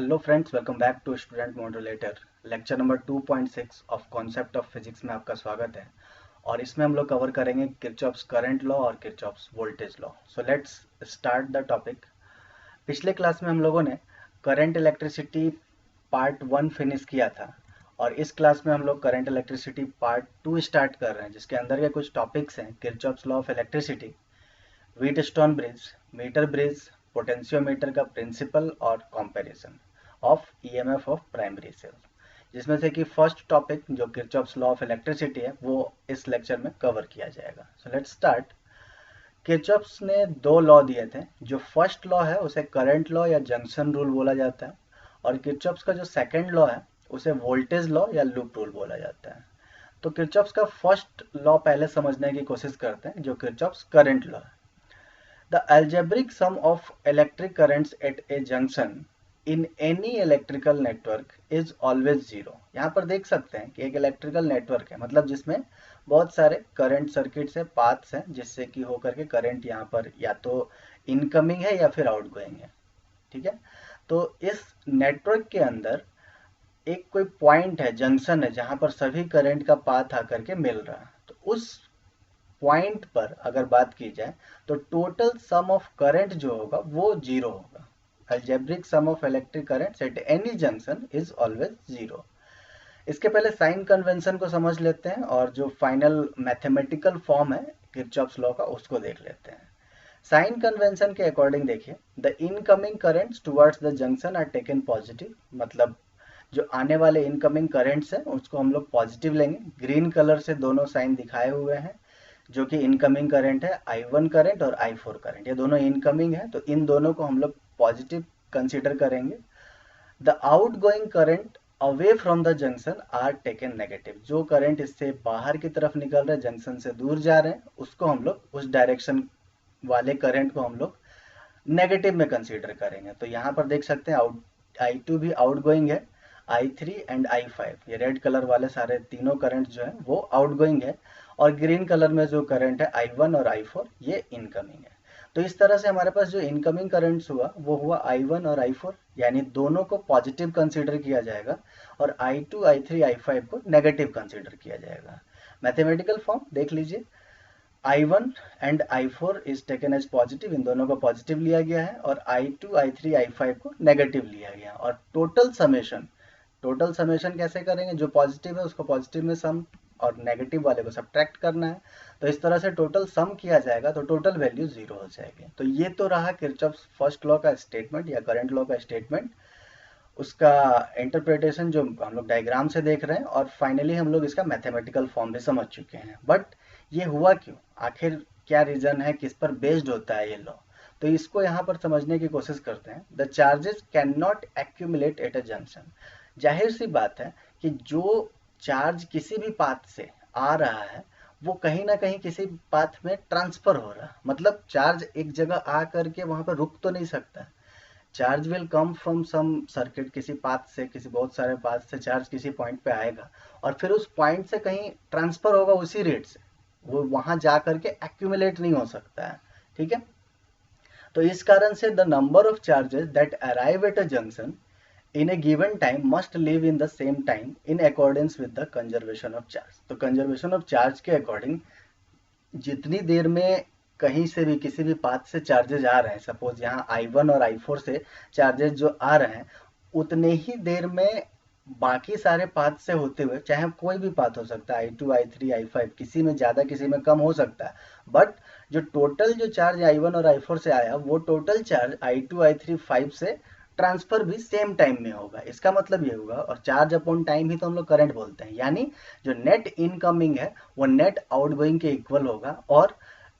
Hello friends, welcome back to student modulator. Lecture number 2.6 of concept of physics में आपका स्वागत है। और इसमें हम लोग कवर करेंगे किरचॉफ्स करंट लॉ और Kirchhoff's voltage law. So let's start the topic. पिछले क्लास में हम लोगों ने करंट इलेक्ट्रिसिटी पार्ट 1 फिनिश किया था और इस क्लास में हम लोग करंट इलेक्ट्रिसिटी पार्ट 2 स्टार्ट कर रहे हैं, जिसके अंदर के कुछ टॉपिक्स हैं Kirchhoff's law of electricity, Wheatstone bridge, meter bridge, potentiometer का प्रिंसिपल और comparison of EMF of primary cell. जिसमें से कि फर्स्ट टॉपिक जो किरचॉफ्स लॉ ऑफ इलेक्ट्रिसिटी है वो इस लेक्चर में कवर किया जाएगा। So let's start. किरचॉफ्स ने दो लॉ दिए थे। जो फर्स्ट लॉ है उसे करंट लॉ या जंक्शन रूल बोला जाता है और किरचॉफ्स का जो सेकंड लॉ है उसे वोल्टेज लॉ या लूप रूल बोला जाता है। तो किरचॉफ्स का फर्स्ट लॉ पहले समझने की कोशिश करते हैं, जो किरचॉफ्स करंट लॉ है। The algebraic sum of electric currents at a junction in any electrical network is always zero। यहाँ पर देख सकते हैं कि एक इलेक्ट्रिकल नेटवर्क है, मतलब जिसमें बहुत सारे करंट सर्किट्स है, पाथ्स हैं, जिससे कि होकर के करंट यहाँ पर या तो इनकमिंग है या फिर आउटगोइंग है। ठीक है, तो इस नेटवर्क के अंदर एक कोई पॉइंट है, जंक्शन है, जहां पर सभी करंट का पाथ आकर के मिल रहा है। तो उस पॉइंट पर अगर बात की जाए तो टोटल सम ऑफ करंट जो होगा वो जीरो होगा। Algebraic sum of electric current at any junction is always zero. इसके पहले साइन कन्वेंशन को समझ लेते हैं और जो फाइनल मैथमेटिकल फॉर्म है किरचॉफ्स लॉ का उसको देख लेते हैं। साइन कन्वेंशन के अकॉर्डिंग देखिए, the incoming currents towards the junction are taken positive, मतलब जो आने वाले इनकमिंग करंट्स हैं उसको हम लोग पॉजिटिव लेंगे। ग्रीन कलर से दोनों साइन दिखाए हुए हैं, जो कि इनकमिंग करंट है, I1 करंट और I4 करंट, ये दोनों इनकमिंग है, तो इन दोनों को हम लोग पॉजिटिव कंसीडर करेंगे। The outgoing current away from the junction are taken negative, जो करंट इससे बाहर की तरफ निकल रहे हैं, जंक्शन से दूर जा रहे हैं, उसको हम लोग, उस डायरेक्शन वाले करंट को हम लोग नेगेटिव में कंसीडर करेंगे। तो यहाँ पर देख सकते हैं I2 भी आउटगोइंग है, I3 एंड I5, ये रेड कलर वाले सारे तीनों करंट जो है वो आउटगोइंग है, और ग्रीन कलर में जो करंट है I1 और I4 ये इनकमिंग है। तो इस तरह से हमारे पास जो इनकमिंग करंट्स हुआ वो हुआ I1 और I4, यानी दोनों को पॉजिटिव कंसीडर किया जाएगा और I2, I3, I5 को नेगेटिव कंसीडर किया जाएगा। मैथमेटिकल फॉर्म देख लीजिए, I1 and I4 is taken as positive, इन दोनों को पॉजिटिव लिया गया है, और I2, I3, I5 को नेगेटिव लिया गया। और टोटल समेशन कैसे करेंगे, जो पॉजिटिव है उसको पॉजिटिव में सम और नेगेटिव वाले को सब्ट्रैक्ट करना है। तो इस तरह से टोटल सम किया जाएगा तो टोटल वैल्यू जीरो हो जाएगी। तो ये तो रहा किरचॉफ्स फर्स्ट लॉ का स्टेटमेंट या करंट लॉ का स्टेटमेंट, उसका इंटरप्रिटेशन जो हम लोग डायग्राम से देख रहे हैं, और फाइनली हम लोग इसका मैथमेटिकल फॉर्म भी समझ चुके हैं। बट ये हुआ क्यों, आखिर क्या रीजन है, किस पर बेस्ड होता है ये लॉ, तो इसको यहाँ पर समझने की कोशिश करते हैं। The charges can not accumulate at a junction. जाहिर सी बात है कि जो चार्ज किसी भी पाथ से आ रहा है वो कहीं ना कहीं किसी पाथ में ट्रांसफर हो रहा है, मतलब चार्ज एक जगह आ करके वहां पर रुक तो नहीं सकता। Charge will come from some circuit, किसी पाथ से, किसी बहुत सारे पाथ से चार्ज किसी पॉइंट पे आएगा और फिर उस पॉइंट से कहीं ट्रांसफर होगा उसी रेट से, वो वहां जा करके एक्यूमुलेट नहीं हो सकता है। ठीक है, तो इस कारण से the number of charges that arrive at a junction in A given time must live in the same time in accordance with the conservation of charge. तो कंजर्वेशन ऑफ चार्ज के अकॉर्डिंग जितनी देर में कहीं से भी किसी भी पाथ से चार्जेज आ रहे हैं, सपोज यहाँ I1 और I4 से चार्जेज जो आ रहे हैं, उतने ही देर में बाकी सारे पाथ से होते हुए, चाहे कोई भी पाथ हो सकता है, I2, I3, I5, किसी में ज़्यादा किसी में कम हो सकता है, बट जो टोटल जो चार्ज I1 और I4 से आया वो टोटल चार्ज I2, I3, 5 से ट्रांसफर भी सेम टाइम में होगा। इसका मतलब ये होगा, और चार्ज अपॉन टाइम ही तो हम लोग करंट बोलते हैं, यानी जो नेट इनकमिंग है वो नेट आउटगोइंग के इक्वल होगा। और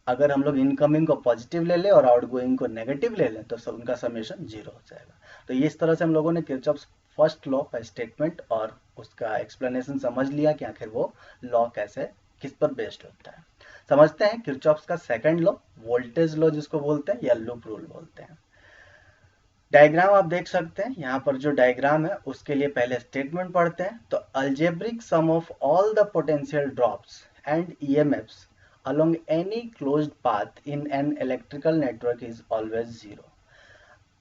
अगर हम लोग इनकमिंग को पॉजिटिव ले लें और आउटगोइंग को नेगेटिव ले लें तो उनका समेशन जीरो हो जाएगा। तो ये इस तरह से हम लोगों ने किरचॉफ्स फर्स्ट लॉ का स्टेटमेंट और उसका एक्सप्लेनेशन समझ लिया कि आखिर वो लॉ कैसे, किस पर बेस्ड होता है। समझते हैं किरचॉफ्स का सेकंड लॉ, वोल्टेज लॉ जिसको बोलते हैं या लूप रूल बोलते हैं। डायग्राम आप देख सकते हैं, यहाँ पर जो डायग्राम है उसके लिए पहले स्टेटमेंट पढ़ते हैं। तो algebraic sum of all the potential drops and EMFs along any closed path in an electrical network is always zero।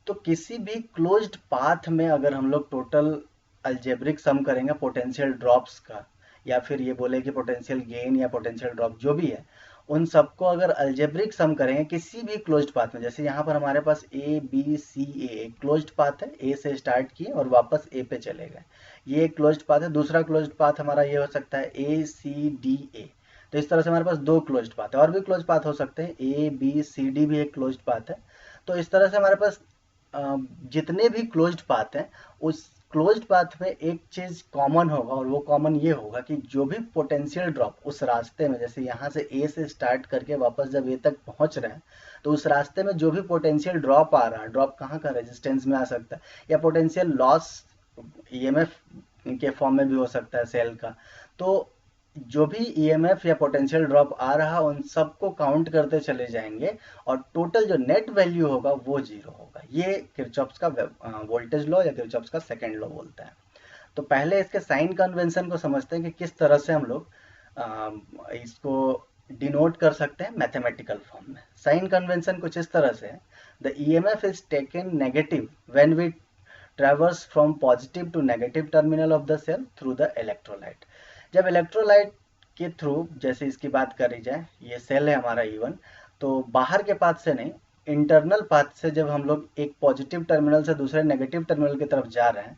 तो किसी भी क्लोज्ड पाथ में अगर हम लोग टोटल अलजेब्रिक सम करेंगे पोटेंशियल ड्रॉप्स का, या फिर ये बोले कि पोटेंशियल गेन या पोटेंशियल ड्रॉप जो भी है, उन सबको अगर अलजेब्रिक सम करेंगे किसी भी क्लोज्ड पाथ में, जैसे यहाँ पर हमारे पास ए बी सी ए एक क्लोज्ड पाथ है, ए से स्टार्ट किए और वापस ए पे चले गए, ये एक क्लोज्ड पाथ है। दूसरा क्लोज्ड पाथ हमारा ये हो सकता है ए सी डी ए। तो इस तरह से हमारे पास दो क्लोज्ड पाथ है, और भी क्लोज्ड पाथ हो सकते हैं, ए बी सी डी भी एक क्लोज्ड पाथ है। तो इस तरह से हमारे पास जितने भी क्लोज्ड पाथ हैं उस क्लोज्ड पाथ में एक चीज कॉमन होगा, और वो कॉमन ये होगा कि जो भी पोटेंशियल ड्रॉप उस रास्ते में, जैसे यहाँ से ए से स्टार्ट करके वापस जब ए तक पहुंच रहे हैं, तो उस रास्ते में जो भी पोटेंशियल ड्रॉप आ रहा है, ड्रॉप कहाँ का, रेजिस्टेंस में आ सकता है, या पोटेंशियल लॉस ईएमएफ के फॉर्म में भी हो सकता है सेल का। तो जो भी ईएमएफ या पोटेंशियल ड्रॉप आ रहा उन सबको काउंट करते चले जाएंगे, और टोटल जो नेट वैल्यू होगा वो जीरो होगा। ये किरचॉफ्स का वोल्टेज लॉ या किरचॉफ्स का सेकंड लॉ बोलता है। तो पहले इसके साइन कन्वेंशन को समझते हैं कि किस तरह से हम लोग इसको डिनोट कर सकते हैं मैथमेटिकल फॉर्म में। साइन कन्वेंशन कुछ इस तरह से है, the EMF is taken negative when we traverse from positive to negative terminal of the cell through the electrolyte. जब इलेक्ट्रोलाइट के थ्रू, जैसे इसकी बात करी जाए, ये सेल है हमारा E1, तो बाहर के पाथ से नहीं, इंटरनल पाथ से जब हम लोग एक पॉजिटिव टर्मिनल से दूसरे नेगेटिव टर्मिनल की तरफ जा रहे हैं,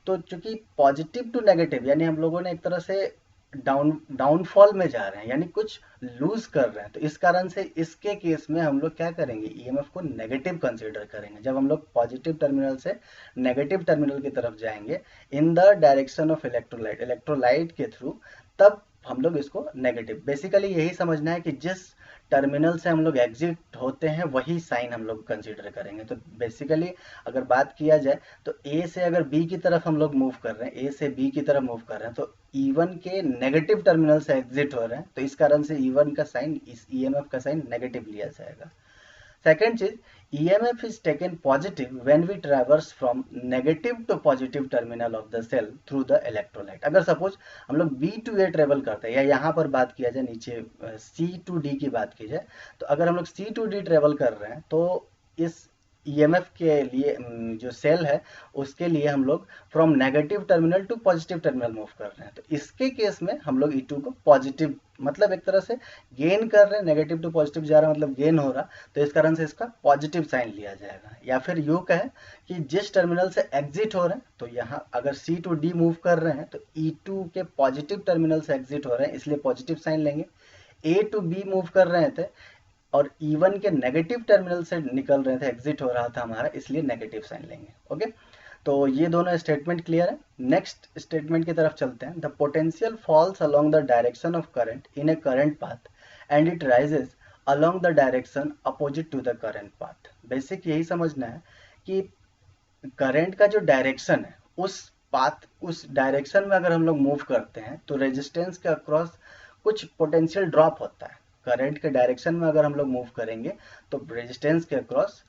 तो चूंकि पॉजिटिव टू नेगेटिव यानी हम लोगों ने एक तरह से डाउनफॉल में जा रहे हैं, यानी कुछ लूज कर रहे हैं, तो इस कारण से इसके केस में हम लोग क्या करेंगे, ईएमएफ को नेगेटिव कंसीडर करेंगे। जब हम लोग पॉजिटिव टर्मिनल से नेगेटिव टर्मिनल की तरफ जाएंगे in the direction of electrolyte, electrolyte के थ्रू, तब हम लोग इसको नेगेटिव, बेसिकली यही समझना है कि जिस टर्मिनल से हम लोग एग्जिट होते हैं वही साइन हम लोग कंसीडर करेंगे। तो बेसिकली अगर बात किया जाए तो ए से अगर बी की तरफ हम लोग मूव कर रहे हैं, ए से बी की तरफ मूव कर रहे हैं, तो E1 के नेगेटिव टर्मिनल से एग्जिट हो रहे हैं, तो इस कारण से E1 का साइन, इस EMF का साइन नेगेटिव लिया जाएगा। सेकेंड चीज, EMF is taken positive when we traverse from negative to positive terminal of the cell through the electrolyte। अगर सपोज हम लोग B to A ट्रेवल करते हैं, या यहाँ पर बात किया जाए नीचे C to D की बात की जाए, तो अगर हम लोग C to D ट्रेवल कर रहे हैं तो इस EMF के लिए जो सेल है उसके लिए हम लोग from negative terminal to positive terminal move कर रहे हैं, तो इसके केस में हम लोग E2 को पॉजिटिव, मतलब एक तरह से गेन कर रहे हैं, नेगेटिव टू पॉजिटिव जा रहा है मतलब गेन हो रहा, तो इस कारण से इसका पॉजिटिव साइन लिया जाएगा। या फिर यूँ कहें कि जिस टर्मिनल से एग्जिट हो रहे हैं, तो यहाँ अगर C to D मूव कर रहे हैं तो E2 के पॉजिटिव टर्मिनल से एग्जिट हो रहे हैं, इसलिए पॉजिटिव साइन लेंगे। A to B मूव कर रहे थे और E1 के नेगेटिव टर्मिनल से निकल रहे थे, एग्जिट हो रहा था हमारा, इसलिए नेगेटिव साइन लेंगे। ओके, तो ये दोनों स्टेटमेंट क्लियर है। नेक्स्ट स्टेटमेंट की तरफ चलते हैं। The potential falls along the direction of current in a current path and it rises along the direction opposite to the current path. Basic यही समझना है कि करंट का जो डायरेक्शन है उस पाथ, उस डायरेक्शन में अगर हम लोग मूव करते हैं तो रेजिस्टेंस के अक्रॉस कुछ पोटेंशियल ड्रॉप होता है। करंट के डायरेक्शन में अगर हम लोग मूव करेंगे तो रेजिस्टेंस के अक्रॉस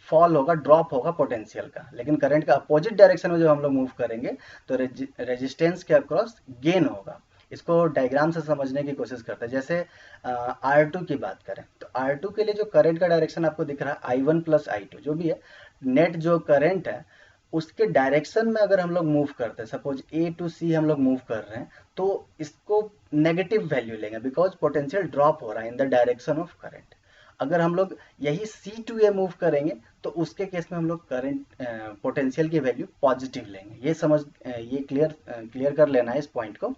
फॉल होगा, ड्रॉप होगा पोटेंशियल का, लेकिन करंट का अपोजिट डायरेक्शन में जब हम लोग मूव करेंगे तो रेजिस्टेंस के अक्रॉस गेन होगा। इसको डायग्राम से समझने की कोशिश करते हैं। जैसे R2 की बात करें तो R2 के लिए जो करंट का डायरेक्शन आपको दिख रहा है I1 प्लस I2 जो भी है, नेट जो करंट है उसके डायरेक्शन में अगर हम लोग मूव करते हैं, सपोज A टू C हम लोग मूव कर रहे हैं, तो इसको नेगेटिव वैल्यू लेंगे बिकॉज पोटेंशियल ड्रॉप हो रहा है in the direction of current. अगर हम लोग यही C टू A मूव करेंगे तो उसके केस में हम लोग करंट पोटेंशियल की वैल्यू पॉजिटिव लेंगे। ये समझ, ये क्लियर कर लेना है इस पॉइंट को।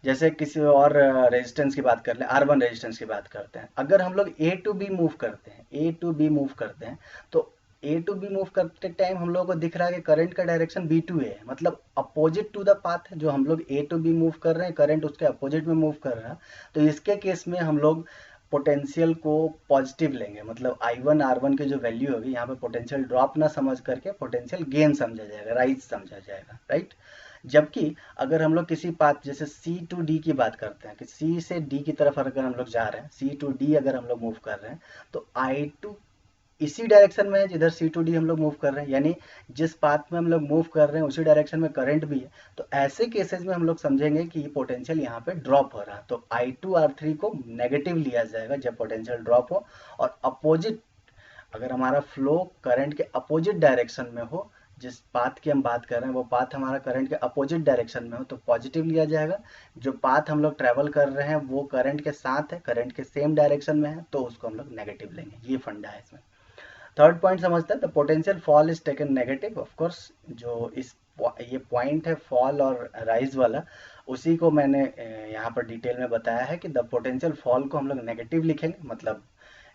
जैसे किसी और रेजिस्टेंस की बात कर ले, R1 रेजिस्टेंस की बात करते हैं, अगर हम लोग A टू B मूव करते हैं, A टू B मूव करते हैं, तो A टू B मूव करते टाइम हम लोगों को दिख रहा है कि करंट का डायरेक्शन B टू A है, मतलब अपोजिट टू द पाथ है। जो हम लोग A टू B मूव कर रहे हैं, करंट उसके अपोजिट में मूव कर रहा है, तो इसके केस में हम लोग पोटेंशियल को पॉजिटिव लेंगे, मतलब I1 R1 की जो वैल्यू होगी यहाँ पे पोटेंशियल ड्रॉप ना समझ करके पोटेंशियल गेन समझा जाएगा, राइज समझा जाएगा, राइट। जबकि अगर हम लोग किसी पाथ जैसे C टू D की बात करते हैं कि C से D की तरफ अगर हम लोग जा रहे हैं, C टू D अगर हम लोग मूव कर रहे हैं, तो I2 इसी डायरेक्शन में है जिधर C टू D हम लोग मूव कर रहे हैं, यानी जिस पाथ में हम लोग मूव कर रहे हैं उसी डायरेक्शन में करंट भी है। तो ऐसे केसेस में हम लोग समझेंगे कि ये पोटेंशियल यहाँ पे ड्रॉप हो रहा है, तो I2 R3 को नेगेटिव लिया जाएगा जब पोटेंशियल ड्रॉप हो, और अपोजिट अगर हमारा फ्लो करंट के अपोजिट डायरेक्शन में हो, जिस पाथ की हम बात कर रहे हैं वो पाथ हमारा करंट के अपोजिट डायरेक्शन में हो तो पॉजिटिव लिया जाएगा। जो पाथ हम लोग ट्रेवल कर रहे हैं वो करंट के साथ है, करंट के सेम डायरेक्शन में है, तो उसको हम लोग नेगेटिव लेंगे। ये फंडा है इसमें। थर्ड पॉइंट समझते हैं, the potential fall is taken negative. Of course जो ये पॉइंट है फॉल और राइज वाला, उसी को मैंने यहाँ पर डिटेल में बताया है कि द पोटेंशियल फॉल को हम लोग नेगेटिव लिखेंगे। मतलब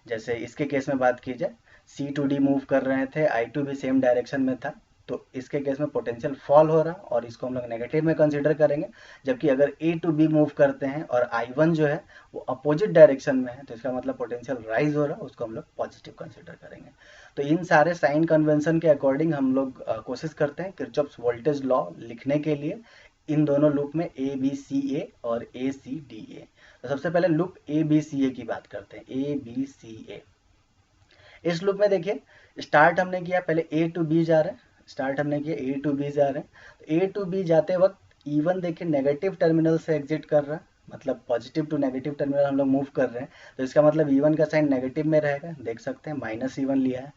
जैसे इसके केस में बात की जाए, सी टू डी मूव कर रहे थे, आई टू भी सेम डायरेक्शन में था, तो इसके केस में पोटेंशियल फॉल हो रहा और इसको हम लोग नेगेटिव में कंसीडर करेंगे। जबकि अगर ए टू बी मूव करते हैं और आई वन जो है वो अपोजिट डायरेक्शन में है, तो इसका मतलब पोटेंशियल राइज हो रहा है, उसको हम लोग पॉजिटिव कंसीडर करेंगे। तो इन सारे साइन कन्वेंशन के अकॉर्डिंग हम लोग कोशिश करते हैं किरचॉफ्स वोल्टेज लॉ लिखने के लिए इन दोनों लूप में ए बी सी ए और ए सी डी ए। तो सबसे पहले लूप ए बी सी ए की बात करते हैं, ए बी सी ए। इस लूप में देखिए स्टार्ट हमने किया, पहले ए टू बी जा रहे हैं, स्टार्ट हमने किया ए टू बी जा रहे हैं, तो ए टू बी जाते वक्त E1 देखिए नेगेटिव टर्मिनल से एग्जिट कर रहा है, मतलब पॉजिटिव टू नेगेटिव टर्मिनल हम लोग मूव कर रहे हैं, तो इसका मतलब E1 का साइन नेगेटिव में रहेगा, देख सकते हैं -E1 लिया है।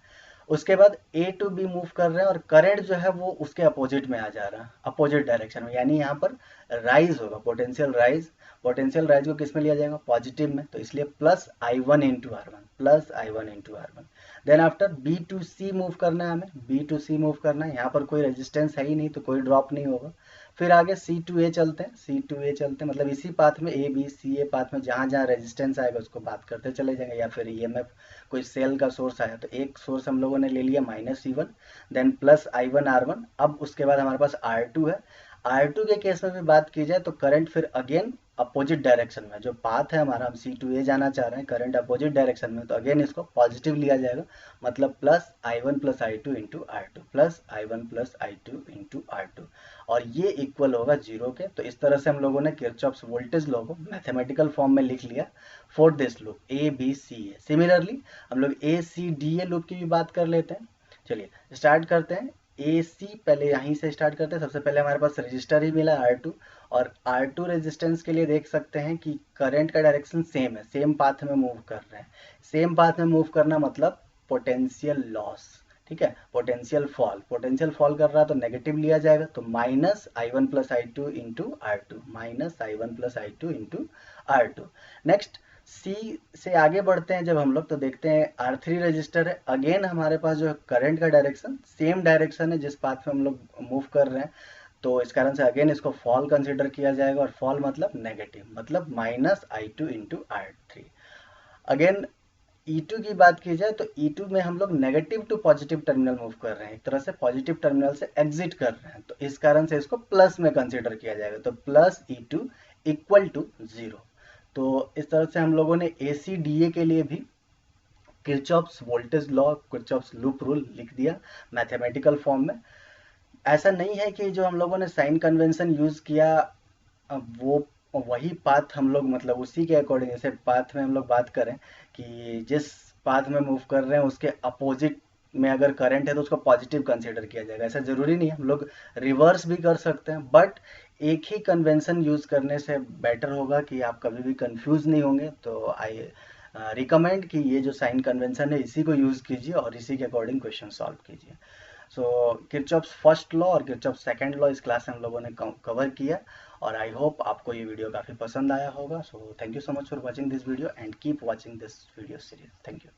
उसके बाद ए टू बी मूव कर रहे हैं और करंट जो है वो उसके अपोजिट में आ जा रहा है, अपोजिट डायरेक्शन में, यानी यहाँ पर राइज होगा, पोटेंशियल राइज। पोटेंशियल राइज को किस में लिया जाएगा, पॉजिटिव में, तो इसलिए plus I one into R one, plus I one into R one. Then after B to C move करना है, हमें बी टू सी मूव करना है, यहाँ पर कोई रेजिस्टेंस है ही नहीं तो कोई ड्रॉप नहीं होगा। फिर आगे सी टू ए चलते हैं, सी टू ए चलते हैं, मतलब इसी पाथ में ए बी सी ए पाथ में जहाँ जहाँ रेजिस्टेंस आएगा उसको बात करते चले जाएंगे, या फिर ईएमएफ कोई सेल का सोर्स आया तो एक सोर्स हम लोगों ने ले लिया -E1, then plus I1 R1। अब उसके बाद हमारे पास R2 है। R2 के केस में भी बात की जाए तो करंट फिर अगेन अपोजिट डायरेक्शन में, जो पाथ है हमारा, हम C2A जाना चाह रहे हैं, करंट अपोजिट डायरेक्शन में, तो अगेन इसको पॉजिटिव लिया जाएगा, मतलब plus I1 plus I2 into R2, plus I1 plus I2 into R2, और ये इक्वल होगा 0 के। तो इस तरह से हम लोगों ने किरचॉफ्स वोल्टेज लॉ को मैथमेटिकल फॉर्म में लिख लिया for this loop A B C A. Similarly हम लोग ए सी डी ए लूप की भी बात कर लेते हैं। चलिए स्टार्ट करते हैं। ए सी पहले यहीं से स्टार्ट करते हैं। सबसे पहले हमारे पास रजिस्टर ही मिला R2, और R2 रेजिस्टेंस के लिए देख सकते हैं कि करंट का डायरेक्शन सेम है, सेम पाथ में मूव कर रहे हैं। सेम पाथ में मूव करना मतलब पोटेंशियल लॉस, ठीक है, पोटेंशियल फॉल, पोटेंशियल फॉल कर रहा है तो नेगेटिव लिया जाएगा, तो -I1 plus I2 into R2, -I1 plus I2 into R2। Next C से आगे बढ़ते हैं जब हम लोग, तो देखते हैं R3 रजिस्टर है। अगेन हमारे पास जो है करंट का डायरेक्शन सेम डायरेक्शन है जिस पाथ में हम लोग मूव कर रहे हैं, तो इस कारण से अगेन इसको फॉल कंसिडर किया जाएगा, और फॉल मतलब नेगेटिव, मतलब -I2 into R3। Again E2 की बात की जाए तो E2 में हम लोग negative to positive terminal move कर रहे हैं, एक तरह से पॉजिटिव टर्मिनल से एग्जिट कर रहे हैं, तो इस कारण से इसको प्लस में कंसीडर किया जाएगा, तो प्लस E2 इक्वल टू 0। तो इस तरह से हम लोगों ने ACDA के लिए भी Kirchhoff's voltage law, Kirchhoff's loop rule लिख दिया मैथमेटिकल फॉर्म में। ऐसा नहीं है कि जो हम लोगों ने साइन कन्वेंशन यूज किया वो वही पाथ हम लोग, मतलब उसी के अकॉर्डिंग, जैसे पाथ में हम लोग बात करें कि जिस पाथ में मूव कर रहे हैं उसके अपोजिट में अगर करंट है तो उसको पॉजिटिव कंसीडर किया जाएगा, ऐसा जरूरी नहीं है, हम लोग रिवर्स भी कर सकते हैं, बट एक ही कन्वेंशन यूज करने से बेटर होगा कि आप कभी भी कंफ्यूज नहीं होंगे। तो आई रिकमेंड कि ये जो साइन कन्वेंशन है इसी को यूज कीजिए और इसी के अकॉर्डिंग क्वेश्चन सॉल्व कीजिए। सो किरचॉफ्स फर्स्ट लॉ और किरचॉफ्स सेकंड लॉ इस क्लास में हम लोगों ने कवर किया, और आई होप आपको ये वीडियो काफ़ी पसंद आया होगा। So thank you so much for watching this video and keep watching this video series. Thank you.